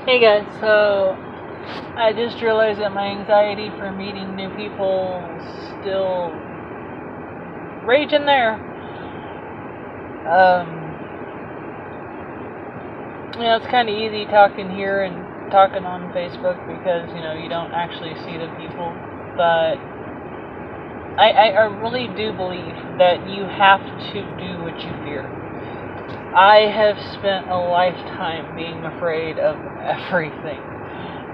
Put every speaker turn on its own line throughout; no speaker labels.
Hey guys, so I just realized that my anxiety for meeting new people still raging there. It's kind of easy talking here and talking on Facebook because you don't actually see the people, but I really do believe that you have to do what you fear. I have spent a lifetime being afraid of everything.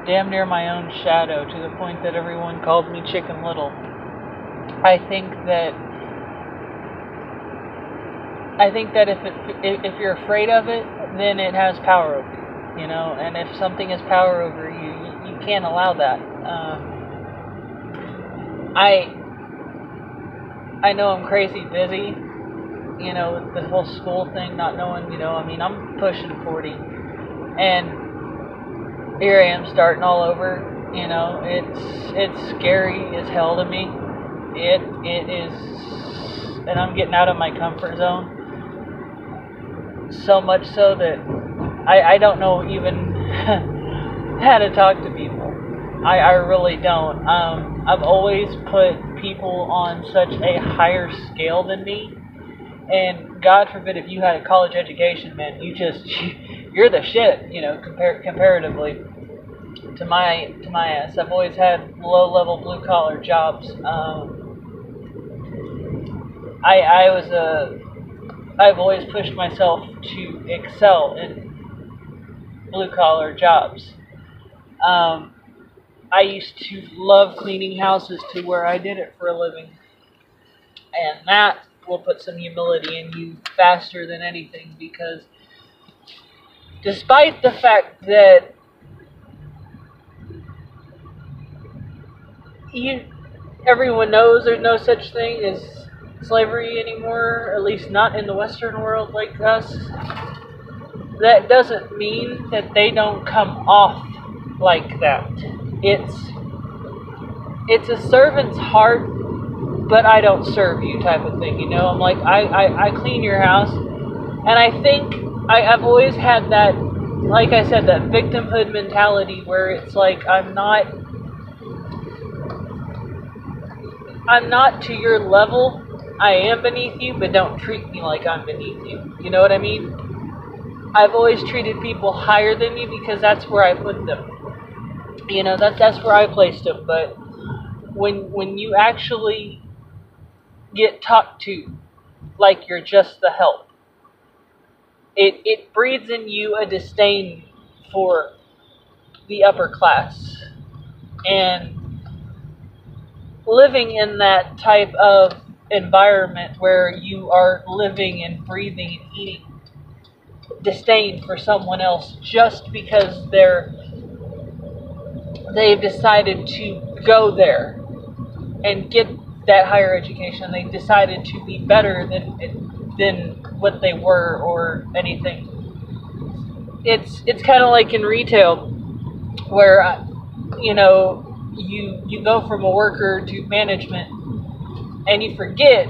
Damn near my own shadow, to the point that everyone called me Chicken Little. I think that if you're afraid of it, then it has power over you, and if something has power over you, you can't allow that. I know I'm crazy busy, with the whole school thing, not knowing, I'm pushing 40, and here I am starting all over. It's scary as hell to me. It is, and I'm getting out of my comfort zone. So much so that I don't know even how to talk to people. I really don't. I've always put people on such a higher scale than me. And God forbid if you had a college education, man, you're the shit, comparatively to my ass. I've always had low level blue collar jobs. I've always pushed myself to excel in blue collar jobs. I used to love cleaning houses to where I did it for a living, and that will put some humility in you faster than anything, because despite the fact that everyone knows there's no such thing as slavery anymore, at least not in the Western world like us, that doesn't mean that they don't come off like that. It's a servant's heart, but I don't serve you type of thing, I'm like, I clean your house, and I think I've always had that, like I said, that victimhood mentality where it's like, I'm not to your level. I am beneath you, but don't treat me like I'm beneath you. You know what I mean? I've always treated people higher than me because that's where I put them. That's where I placed them. But when you actually get talked to like you're just the help, it breeds in you a disdain for the upper class. And living in that type of environment where you are living and breathing and eating disdain for someone else just because they've decided to go there and get that higher education. They decided to be better than what they were or anything. It's kind of like in retail where you go from a worker to management, and you forget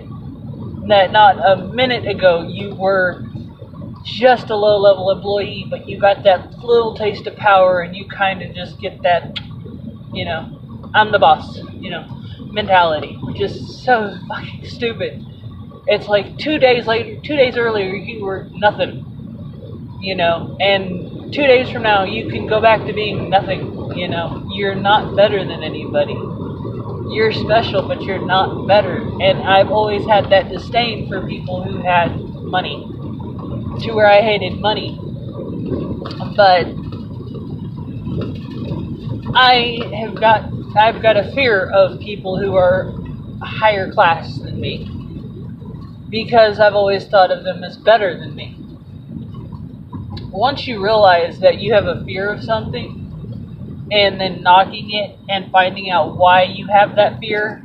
that not a minute ago you were just a low-level employee, but you got that little taste of power, and you kind of just get that, I'm the boss, mentality, which is so fucking stupid. It's like 2 days earlier, you were nothing, and 2 days from now, you can go back to being nothing, You're not better than anybody. You're special, but you're not better. And I've always had that disdain for people who had money, to where I hated money. But I've got a fear of people who are higher class than me, because I've always thought of them as better than me. Once you realize that you have a fear of something, and then knocking it and finding out why you have that fear,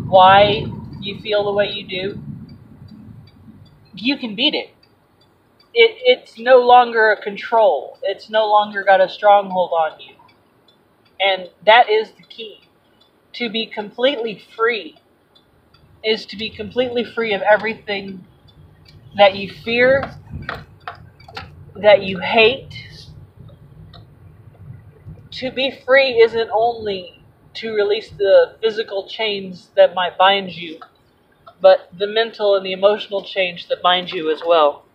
why you feel the way you do, you can beat it. It's no longer a control. It's no longer got a stronghold on you. And that is the key. To be completely free is to be completely free of everything that you fear, that you hate, to be free isn't only to release the physical chains that might bind you, but the mental and the emotional chains that bind you as well.